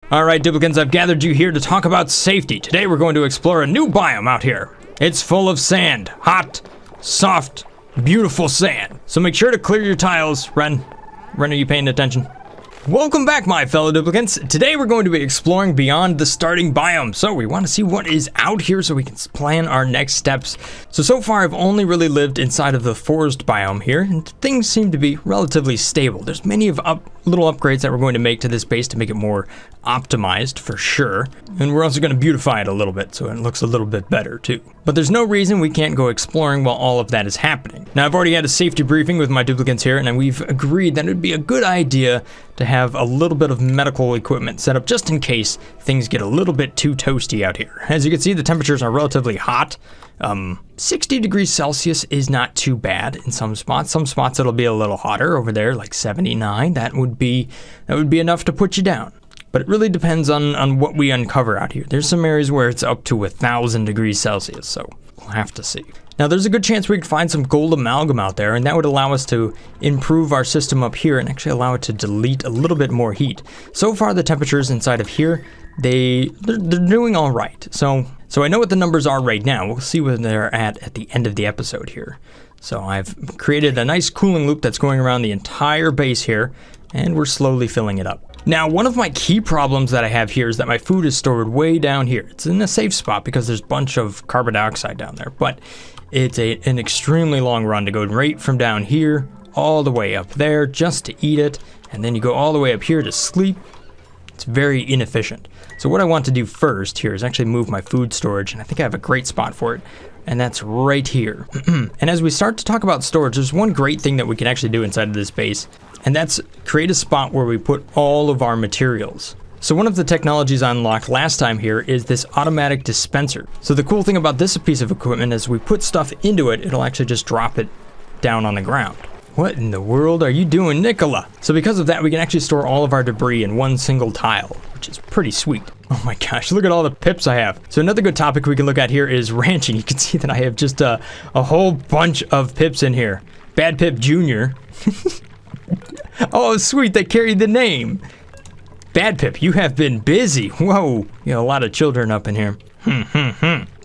Alright, duplicants, I've gathered you here to talk about safety. Today we're going to explore a new biome out here. It's full of sand. Hot, soft, beautiful sand. So make sure to clear your tiles. Ren, are you paying attention? Welcome back, my fellow duplicants. Today we're going to be exploring beyond the starting biome. So we want to see what is out here so we can plan our next steps. So far I've only really lived inside of the forest biome here, and things seem to be relatively stable. There's many of little upgrades that we're going to make to this base to make it more optimized for sure. And we're also going to beautify it a little bit so it looks a little bit better too. But there's no reason we can't go exploring while all of that is happening. Now I've already had a safety briefing with my duplicants here, and we've agreed that it would be a good idea to have a little bit of medical equipment set up just in case things get a little bit too toasty out here. As you can see, the temperatures are relatively hot. 60 degrees Celsius is not too bad in some spots. Some spots it'll be a little hotter over there, like 79. That would be enough to put you down. But it really depends on what we uncover out here. There's some areas where it's up to 1,000 degrees Celsius, so we'll have to see. Now there's a good chance we could find some gold amalgam out there, and that would allow us to improve our system up here and actually allow it to delete a little bit more heat. So far the temperatures inside of here, they're doing all right. So I know what the numbers are right now. We'll see where they're at the end of the episode here. So I've created a nice cooling loop that's going around the entire base here, and we're slowly filling it up. Now, one of my key problems that I have here is that my food is stored way down here. It's in a safe spot because there's a bunch of carbon dioxide down there, but it's an extremely long run to go right from down here all the way up there just to eat it, and then you go all the way up here to sleep. It's very inefficient. So what I want to do first here is actually move my food storage, and I think I have a great spot for it, and that's right here. And as we start to talk about storage, there's one great thing that we can actually do inside of this base, and that's create a spot where we put all of our materials. So one of the technologies I unlocked last time here is this automatic dispenser. So the cool thing about this piece of equipment is we put stuff into it, it'll actually just drop it down on the ground. What in the world are you doing, Nicola? So because of that, we can actually store all of our debris in one single tile, which is pretty sweet. Oh my gosh, look at all the pips I have. So another good topic we can look at here is ranching. You can see that I have just a whole bunch of pips in here. Bad Pip Jr. Oh, sweet, they carried the name. Bad Pip, you have been busy. Whoa, you got a lot of children up in here.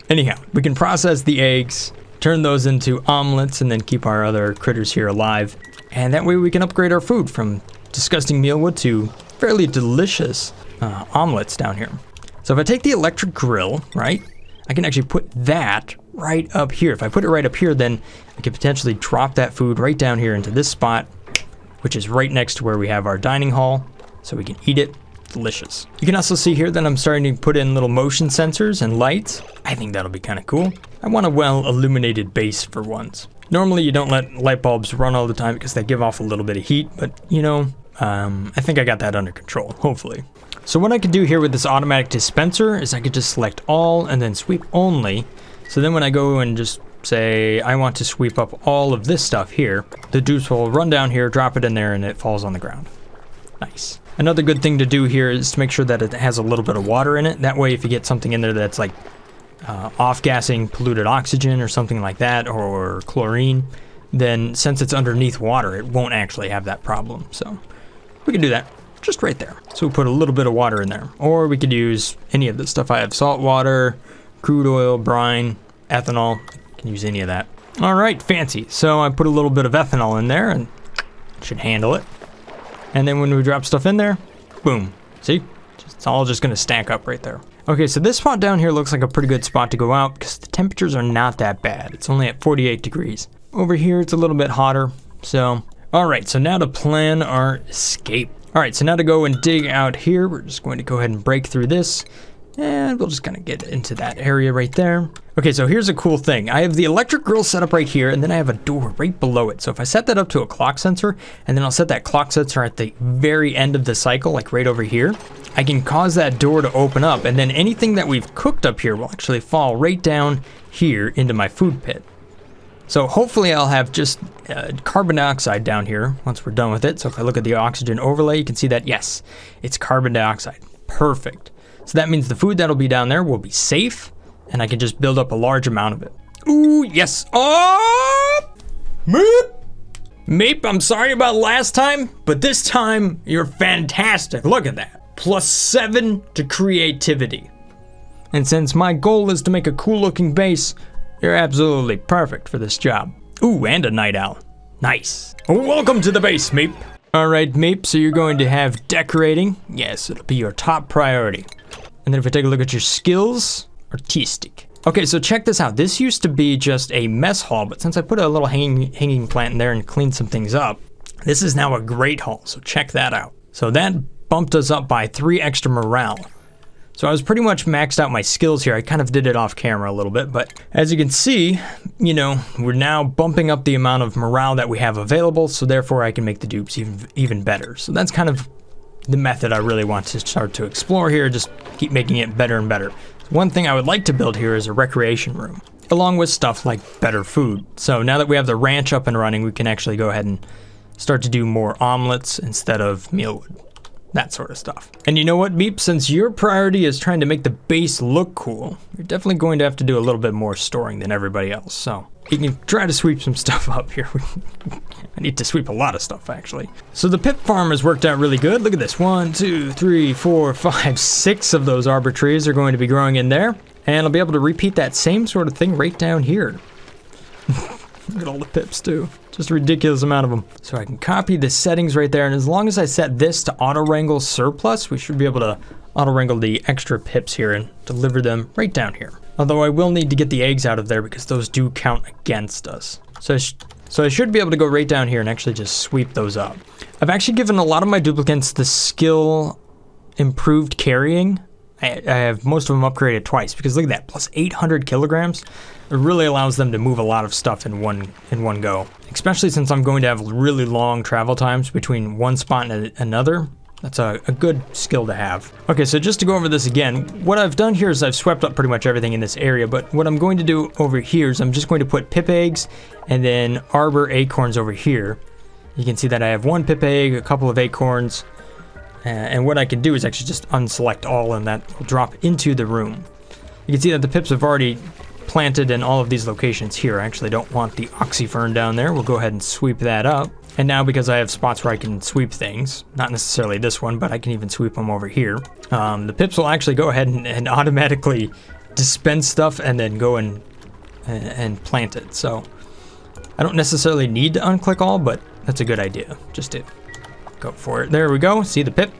Anyhow, we can process the eggs, turn those into omelets, and then keep our other critters here alive. And that way we can upgrade our food from disgusting mealwood to fairly delicious omelets down here. So if I take the electric grill, right, I can actually put that right up here. If I put it right up here, then I could potentially drop that food right down here into this spot, which is right next to where we have our dining hall, so we can eat it. Delicious. You can also see here that I'm starting to put in little motion sensors and lights. I think that'll be kind of cool. I want a well-illuminated base for once. Normally you don't let light bulbs run all the time because they give off a little bit of heat, but you know, I think I got that under control, hopefully. So what I could do here with this automatic dispenser is I could just select all and then sweep only. So then when I go and just say I want to sweep up all of this stuff here, the dupes will run down here, drop it in there, and it falls on the ground. Nice. Another good thing to do here is to make sure that it has a little bit of water in it. That way if you get something in there that's like off-gassing polluted oxygen or something like that, or chlorine, then since it's underneath water, it won't actually have that problem. So we can do that just right there. So we put a little bit of water in there. Or we could use any of this stuff. I have salt water, crude oil, brine, ethanol. I can use any of that. All right, fancy. So I put a little bit of ethanol in there and it should handle it. And then when we drop stuff in there, boom. See? It's all just gonna stack up right there. Okay, so this spot down here looks like a pretty good spot to go out because the temperatures are not that bad. It's only at 48 degrees. Over here, it's a little bit hotter. So, all right, so now to plan our escape. All right, so now to go and dig out here, we're just going to go ahead and break through this. And we'll just kind of get into that area right there. Okay, so here's a cool thing. I have the electric grill set up right here, and then I have a door right below it. So if I set that up to a clock sensor, and then I'll set that clock sensor at the very end of the cycle, like right over here, I can cause that door to open up, and then anything that we've cooked up here will actually fall right down here into my food pit. So hopefully I'll have just carbon dioxide down here once we're done with it. So if I look at the oxygen overlay, you can see that, yes, it's carbon dioxide. Perfect. So that means the food that'll be down there will be safe, and I can just build up a large amount of it. Ooh, yes. Oh! Meep, I'm sorry about last time, but this time you're fantastic. Look at that. +7 to creativity. And since my goal is to make a cool looking base, you're absolutely perfect for this job. Ooh, and a night owl. Nice. Welcome to the base, Meep. All right, Meep, so you're going to have decorating. Yes, it'll be your top priority. And then if we take a look at your skills, artistic. Okay, so check this out. This used to be just a mess hall, but since I put a little hanging plant in there and cleaned some things up, this is now a great hall, so check that out. So that bumped us up by 3 extra morale. So I was pretty much maxed out my skills here. I kind of did it off camera a little bit, but as you can see, you know, we're now bumping up the amount of morale that we have available, so therefore I can make the dupes even better. So that's kind of the method I really want to start to explore here, just keep making it better and better. One thing I would like to build here is a recreation room, along with stuff like better food. So now that we have the ranch up and running, we can actually go ahead and start to do more omelets instead of mealwood. That sort of stuff. And you know what, Beep? Since your priority is trying to make the base look cool, you're definitely going to have to do a little bit more storing than everybody else. So you can try to sweep some stuff up here. I need to sweep a lot of stuff, actually. So the pip farm has worked out really good. Look at this. 1, 2, 3, 4, 5, 6 of those arbor trees are going to be growing in there. And I'll be able to repeat that same sort of thing right down here. Look at all the pips too. Just a ridiculous amount of them. So I can copy the settings right there, and as long as I set this to auto wrangle surplus, we should be able to auto wrangle the extra pips here and deliver them right down here. Although I will need to get the eggs out of there because those do count against us. So I should be able to go right down here and actually just sweep those up. I've actually given a lot of my duplicates the skill improved carrying. I have most of them upgraded twice because look at that, plus 800 kilograms. It really allows them to move a lot of stuff in one go. Especially since I'm going to have really long travel times between one spot and another. That's a good skill to have. Okay, so just to go over this again, what I've done here is I've swept up pretty much everything in this area, but what I'm going to do over here is I'm just going to put pip eggs and then arbor acorns over here. You can see that I have 1 pip egg, a couple of acorns, and what I can do is actually just unselect all, and that will drop into the room. You can see that the pips have already planted in all of these locations here. I actually don't want the oxyfern down there. We'll go ahead and sweep that up. And now because I have spots where I can sweep things, not necessarily this one, but I can even sweep them over here. The pips will actually go ahead and automatically dispense stuff and then go and plant it. So I don't necessarily need to unclick all, but that's a good idea. Just to go for it. There we go. See the pip?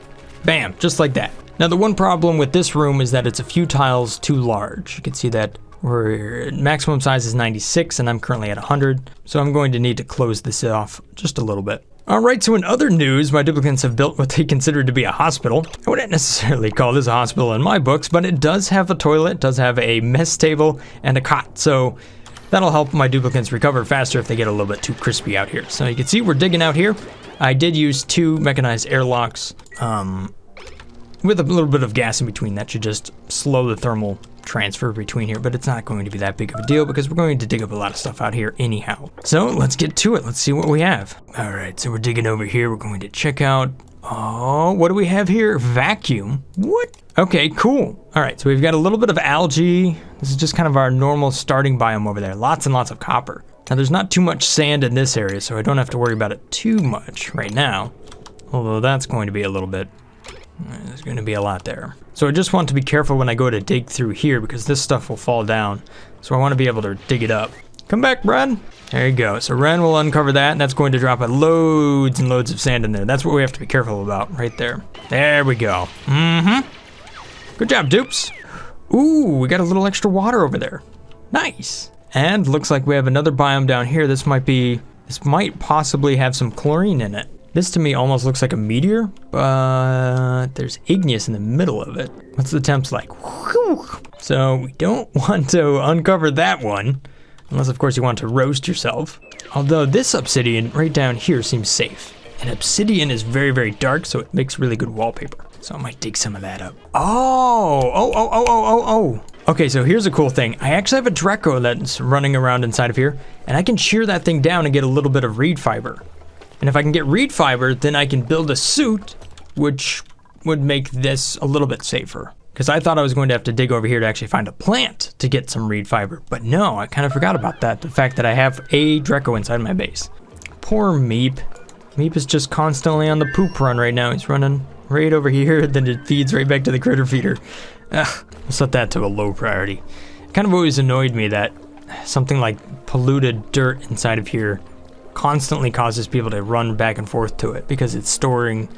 Bam, just like that. Now the one problem with this room is that it's a few tiles too large. You can see that maximum size is 96 and I'm currently at 100. So I'm going to need to close this off just a little bit. All right, so in other news, my duplicates have built what they consider to be a hospital. I wouldn't necessarily call this a hospital in my books, but it does have a toilet, does have a mess table, and a cot. So that'll help my duplicates recover faster if they get a little bit too crispy out here. So you can see we're digging out here. I did use 2 mechanized airlocks with a little bit of gas in between. That should just slow the thermal transfer between here, but it's not going to be that big of a deal because we're going to dig up a lot of stuff out here anyhow. So let's get to it. Let's see what we have. All right, so we're digging over here. We're going to check out, oh, what do we have here? Vacuum. What? Okay, cool. All right, so we've got a little bit of algae. This is just kind of our normal starting biome over there. Lots and lots of copper. Now there's not too much sand in this area, so I don't have to worry about it too much right now. Although that's going to be a little bit, there's going to be a lot there. So I just want to be careful when I go to dig through here because this stuff will fall down. So I want to be able to dig it up. Come back, Brad. There you go. So Ren will uncover that, and that's going to drop loads and loads of sand in there. That's what we have to be careful about right there. There we go. Good job, dupes. Ooh, we got a little extra water over there. Nice. And looks like we have another biome down here. This might possibly have some chlorine in it. This to me almost looks like a meteor, but there's igneous in the middle of it. What's the temps like? Whew. So we don't want to uncover that one, unless of course you want to roast yourself. Although this obsidian right down here seems safe. And obsidian is very, very dark, so it makes really good wallpaper. So I might dig some of that up. Oh. Okay, so here's a cool thing. I actually have a Draco that's running around inside of here, and I can shear that thing down and get a little bit of reed fiber. And if I can get reed fiber, then I can build a suit, which would make this a little bit safer. Because I thought I was going to have to dig over here to actually find a plant to get some reed fiber. But no, I kind of forgot about that. The fact that I have a Draco inside my base. Poor Meep. Meep is just constantly on the poop run right now. He's running right over here, then it feeds right back to the critter feeder. We'll set that to a low priority. It kind of always annoyed me that something like polluted dirt inside of here constantly causes people to run back and forth to it because it's storing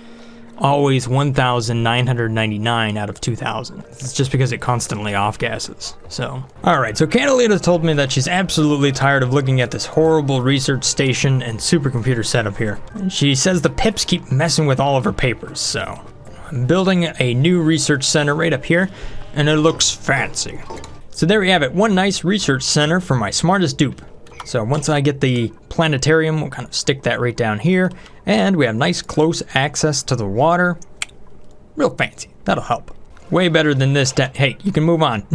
always 1,999 out of 2,000. It's just because it constantly off-gasses. So, alright, so Candelita told me that she's absolutely tired of looking at this horrible research station and supercomputer setup here. And she says the pips keep messing with all of her papers, so I'm building a new research center right up here, and it looks fancy. So there we have it, one nice research center for my smartest dupe. So once I get the planetarium, we'll kind of stick that right down here. And we have nice close access to the water. Real fancy. That'll help. Way better than this. Hey, you can move on.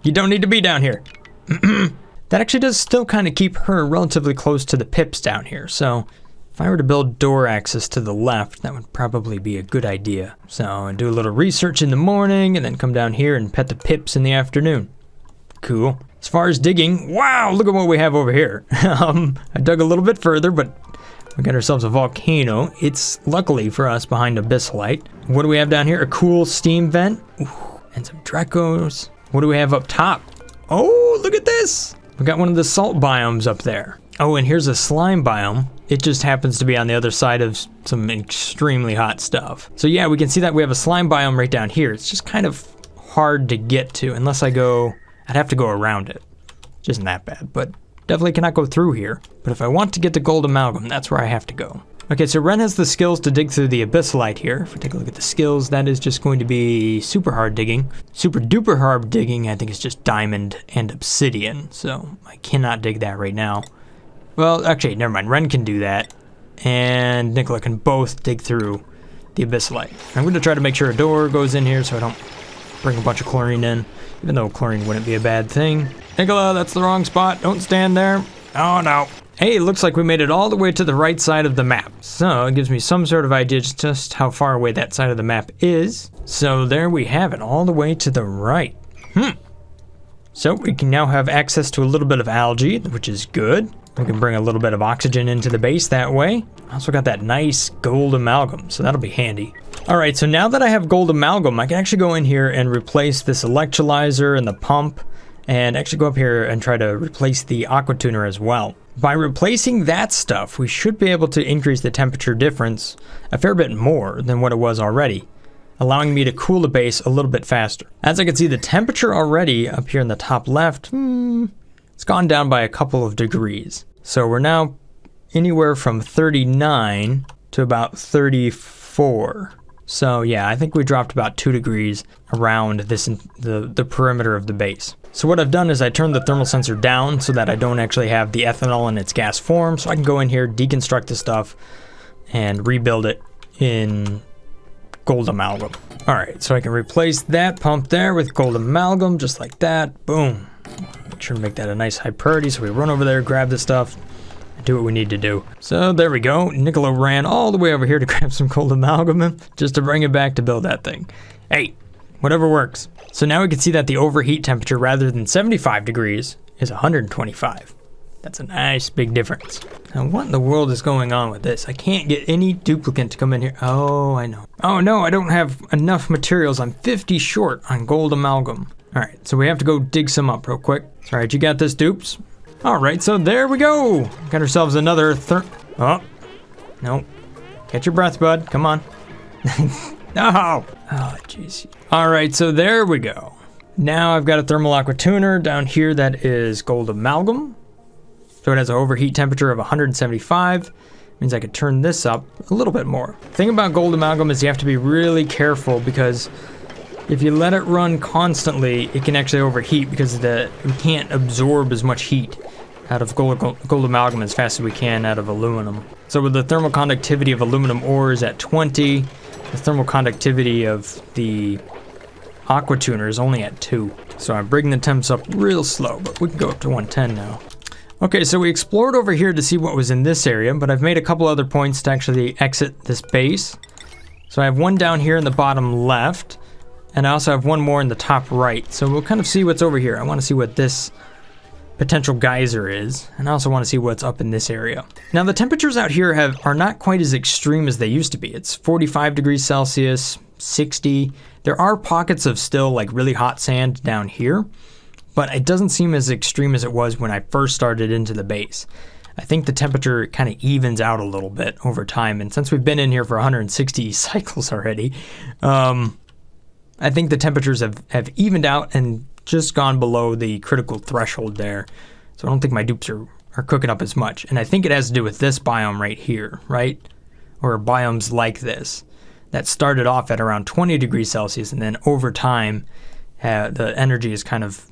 You don't need to be down here. That actually does still kind of keep her relatively close to the pips down here. So if I were to build door access to the left, that would probably be a good idea. So do a little research in the morning and then come down here and pet the pips in the afternoon. Cool. As far as digging, wow, look at what we have over here. I dug a little bit further, but we got ourselves a volcano. It's luckily for us behind Abyssalite. What do we have down here? A cool steam vent. Ooh, and some Drecos. What do we have up top? Oh, look at this. We got one of the salt biomes up there. Oh, and here's a slime biome. It just happens to be on the other side of some extremely hot stuff. So yeah, we can see that we have a slime biome right down here. It's just kind of hard to get to unless I go... I'd have to go around it, which isn't that bad, but definitely cannot go through here. But if I want to get to gold amalgam, that's where I have to go. Okay, so Ren has the skills to dig through the Abyssalite here. If we take a look at the skills, that is just going to be super hard digging. Super duper hard digging, I think it's just diamond and obsidian, so I cannot dig that right now. Well, actually, never mind, Ren can do that, and Nicola can both dig through the Abyssalite. I'm going to try to make sure a door goes in here so I don't bring a bunch of chlorine in. Even though chlorine wouldn't be a bad thing. Nicola, that's the wrong spot. Don't stand there. Oh, no. Hey, it looks like we made it all the way to the right side of the map. So it gives me some sort of idea just how far away that side of the map is. So there we have it, all the way to the right. So we can now have access to a little bit of algae, which is good. We can bring a little bit of oxygen into the base that way. Also got that nice gold amalgam, so that'll be handy. Alright, so now that I have gold amalgam, I can actually go in here and replace this electrolyzer and the pump, and actually go up here and try to replace the aqua tuner as well. By replacing that stuff, we should be able to increase the temperature difference a fair bit more than what it was already, allowing me to cool the base a little bit faster. As I can see, the temperature already up here in the top left, it's gone down by a couple of degrees. So we're now anywhere from 39 to about 34. So yeah, I think we dropped about 2 degrees around this the perimeter of the base. So what I've done is I turned the thermal sensor down so that I don't actually have the ethanol in its gas form, so I can go in here, deconstruct the stuff, and rebuild it in gold amalgam. Alright, so I can replace that pump there with gold amalgam, just like that. Boom. Make sure to make that a nice high priority so we run over there, grab the stuff, and do what we need to do. So there we go. Nicola ran all the way over here to grab some gold amalgam just to bring it back to build that thing. Hey, whatever works. So now we can see that the overheat temperature, rather than 75 degrees, is 125. That's a nice big difference. Now what in the world is going on with this? I can't get any duplicant to come in here. Oh, I know. Oh no, I don't have enough materials. I'm 50 short on gold amalgam. Alright, so we have to go dig some up real quick. Alright, you got this, dupes? Alright, so there we go. Got ourselves another oh, no. Catch your breath, bud. Come on. No. Oh, jeez. Alright, so there we go. Now I've got a thermal aqua tuner down here that is gold amalgam. So it has an overheat temperature of 175. Means I could turn this up a little bit more. The thing about gold amalgam is you have to be really careful because if you let it run constantly, it can actually overheat because we can't absorb as much heat out of gold amalgam as fast as we can out of aluminum. So with the thermal conductivity of aluminum ores at 20, the thermal conductivity of the aqua tuner is only at 2. So I'm bringing the temps up real slow, but we can go up to 110 now. Okay, so we explored over here to see what was in this area, but I've made a couple other points to actually exit this base. So I have one down here in the bottom left, and I also have one more in the top right. So we'll kind of see what's over here. I want to see what this potential geyser is, and I also want to see what's up in this area. Now the temperatures out here are not quite as extreme as they used to be. It's 45 degrees Celsius, 60. There are pockets of still like really hot sand down here, but it doesn't seem as extreme as it was when I first started into the base. I think the temperature kind of evens out a little bit over time, and since we've been in here for 160 cycles already, I think the temperatures have evened out and just gone below the critical threshold there. So I don't think my dupes are cooking up as much. And I think it has to do with this biome right here, right? Or biomes like this that started off at around 20 degrees Celsius, and then over time, the energy is kind of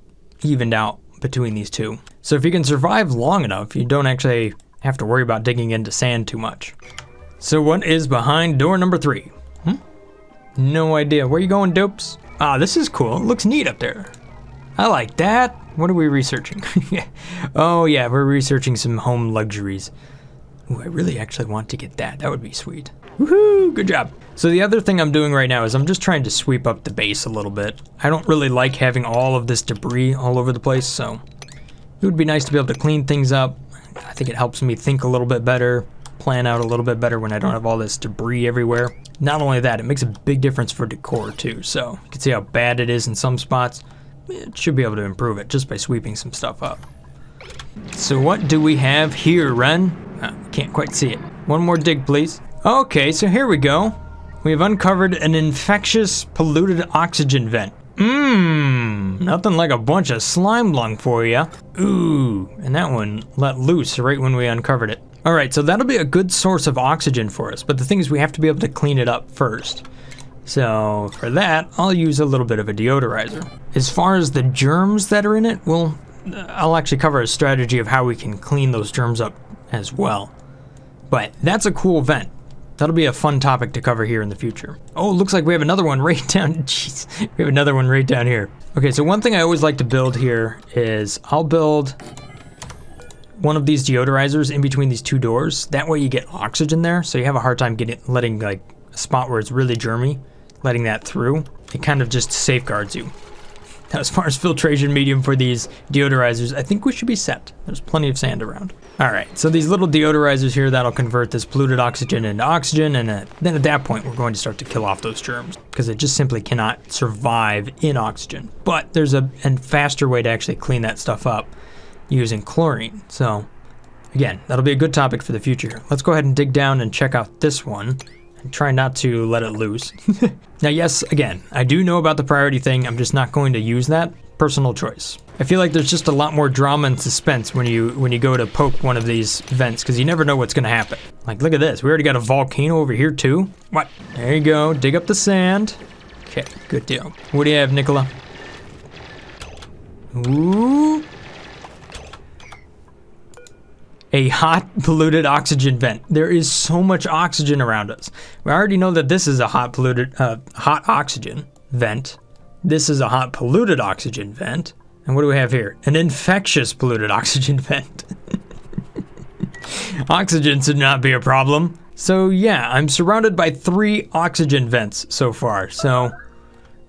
evened out between these two. So if you can survive long enough, you don't actually have to worry about digging into sand too much. So what is behind door number 3? No idea. Where you going, dupes? Ah, this is cool. It looks neat up there. I like that. What are we researching? Oh yeah, we're researching some home luxuries. Ooh, I really actually want to get that. That would be sweet. Woohoo, good job. So the other thing I'm doing right now is I'm just trying to sweep up the base a little bit. I don't really like having all of this debris all over the place, so it would be nice to be able to clean things up. I think it helps me think a little bit better, plan out a little bit better when I don't have all this debris everywhere. Not only that, it makes a big difference for decor too, so you can see how bad it is in some spots. It should be able to improve it just by sweeping some stuff up. So what do we have here, Ren? Can't quite see it. One more dig, please. Okay, so here we go. We have uncovered an infectious polluted oxygen vent. Nothing like a bunch of slime lung for ya. Ooh, and that one let loose right when we uncovered it. All right, so that'll be a good source of oxygen for us, but the thing is we have to be able to clean it up first. So for that, I'll use a little bit of a deodorizer. As far as the germs that are in it, well, I'll actually cover a strategy of how we can clean those germs up as well. But that's a cool vent. That'll be a fun topic to cover here in the future. Oh, looks like we have another one right down, jeez. We have another one right down here. Okay, so one thing I always like to build here is I'll build one of these deodorizers in between these two doors. That way you get oxygen there, so you have a hard time letting like a spot where it's really germy, letting that through. It kind of just safeguards you. Now, as far as filtration medium for these deodorizers, I think we should be set. There's plenty of sand around. All right, so these little deodorizers here, that'll convert this polluted oxygen into oxygen, and then at that point, we're going to start to kill off those germs because it just simply cannot survive in oxygen. But there's a faster way to actually clean that stuff up using chlorine. So again, that'll be a good topic for the future. Let's go ahead and dig down and check out this one. Try not to let it loose. Now, yes, again, I do know about the priority thing. I'm just not going to use that. Personal choice. I feel like there's just a lot more drama and suspense when you go to poke one of these vents because you never know what's going to happen. Like, look at this. We already got a volcano over here too. What? There you go. Dig up the sand. Okay, good deal. What do you have, Nicola? Ooh. A hot polluted oxygen vent. There is so much oxygen around us. We already know that this is a hot polluted, hot oxygen vent. This is a hot polluted oxygen vent. And what do we have here? An infectious polluted oxygen vent. Oxygen should not be a problem. So yeah, I'm surrounded by 3 oxygen vents so far. So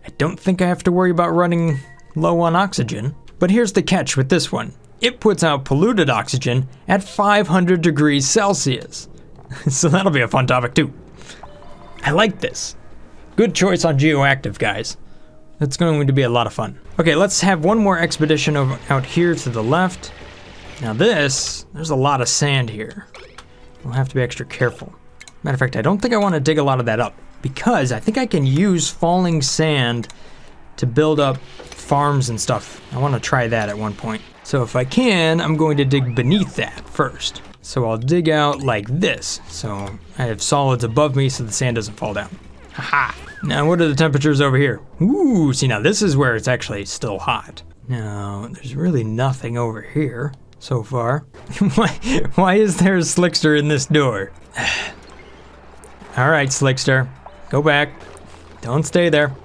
I don't think I have to worry about running low on oxygen. But here's the catch with this one. It puts out polluted oxygen at 500 degrees Celsius. So that'll be a fun topic too. I like this. Good choice on Geoactive, guys. It's going to be a lot of fun. Okay, let's have one more expedition out here to the left. Now there's a lot of sand here. We'll have to be extra careful. Matter of fact, I don't think I want to dig a lot of that up because I think I can use falling sand to build up farms and stuff. I want to try that at one point. So if I can, I'm going to dig beneath that first. So I'll dig out like this. So I have solids above me so the sand doesn't fall down. Haha. Now what are the temperatures over here? Ooh, see now this is where it's actually still hot. Now there's really nothing over here so far. Why is there a slickster in this door? All right, slickster, go back. Don't stay there.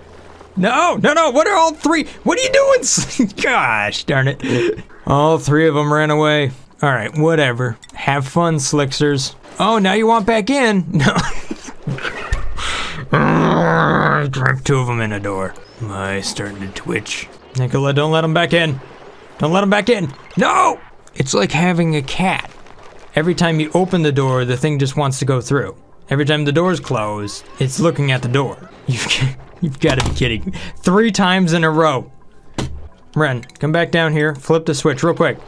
No, what are all 3? What are you doing? Gosh darn it. All 3 of them ran away. All right, whatever. Have fun, slicksters. Oh, now you want back in? No. I trapped 2 of them in a door. My starting to twitch. Nicola, don't let them back in. Don't let him back in. No! It's like having a cat. Every time you open the door, the thing just wants to go through. Every time the door's closed, it's looking at the door. You've got to be kidding me. 3 times in a row. Ren, come back down here. Flip the switch real quick.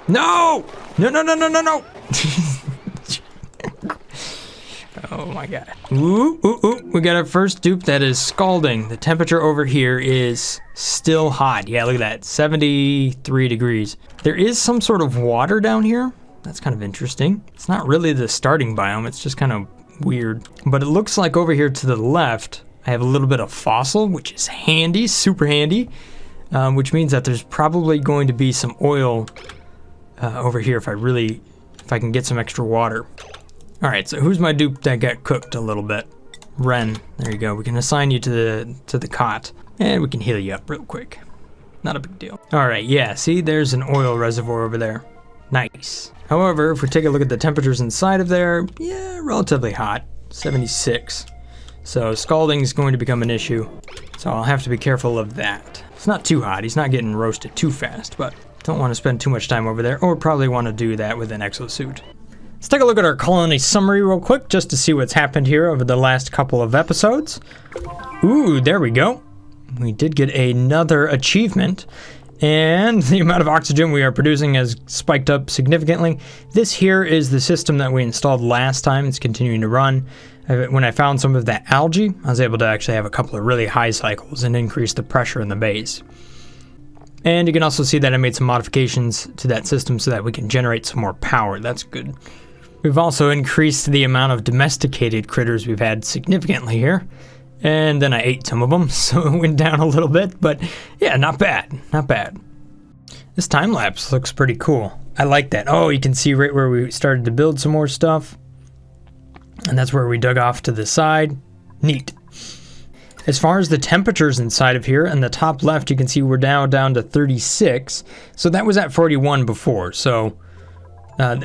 No! No, no, no, no, no, no! Oh my god. Ooh, ooh, ooh. We got our first dupe that is scalding. The temperature over here is still hot. Yeah, look at that. 73 degrees. There is some sort of water down here. That's kind of interesting. It's not really the starting biome. It's just kind of weird. But it looks like over here to the left, I have a little bit of fossil, which is handy, super handy. Which means that there's probably going to be some oil over here if I can get some extra water. All right, so who's my dupe that got cooked a little bit? Ren, there you go. We can assign you to the cot, and we can heal you up real quick. Not a big deal. All right, yeah, see, there's an oil reservoir over there. Nice. However, if we take a look at the temperatures inside of there, yeah, relatively hot, 76. So scalding is going to become an issue, so I'll have to be careful of that. It's not too hot. He's not getting roasted too fast, but don't want to spend too much time over there, or probably want to do that with an exosuit. Let's take a look at our colony summary real quick, just to see what's happened here over the last couple of episodes. Ooh, there we go. We did get another achievement, and the amount of oxygen we are producing has spiked up significantly. This here is the system that we installed last time. It's continuing to run. When I found some of that algae, I was able to actually have a couple of really high cycles and increase the pressure in the base. And you can also see that I made some modifications to that system so that we can generate some more power. That's good. We've also increased the amount of domesticated critters we've had significantly here. And then I ate some of them, so it went down a little bit, but yeah, not bad, not bad. This time lapse looks pretty cool. I like that. Oh, you can see right where we started to build some more stuff. And that's where we dug off to the side. Neat. As far as the temperatures inside of here, in the top left, you can see we're now down to 36. So that was at 41 before, so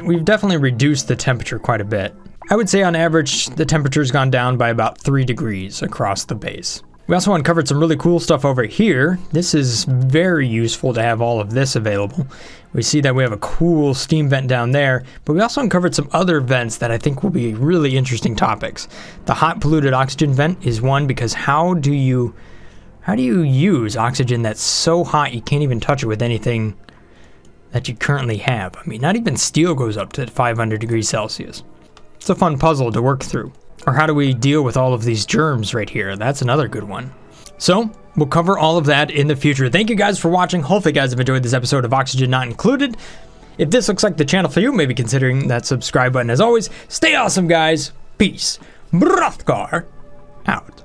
we've definitely reduced the temperature quite a bit. I would say on average, the temperature's gone down by about 3 degrees across the base. We also uncovered some really cool stuff over here. This is very useful to have all of this available. We see that we have a cool steam vent down there, but we also uncovered some other vents that I think will be really interesting topics. The hot polluted oxygen vent is one, because how do you use oxygen that's so hot you can't even touch it with anything that you currently have? I mean, not even steel goes up to 500 degrees Celsius. It's a fun puzzle to work through. Or how do we deal with all of these germs right here? That's another good one. So we'll cover all of that in the future. Thank you guys for watching. Hopefully you guys have enjoyed this episode of Oxygen Not Included. If this looks like the channel for you, maybe considering that subscribe button. As always, stay awesome, guys. Peace. Brothgar out.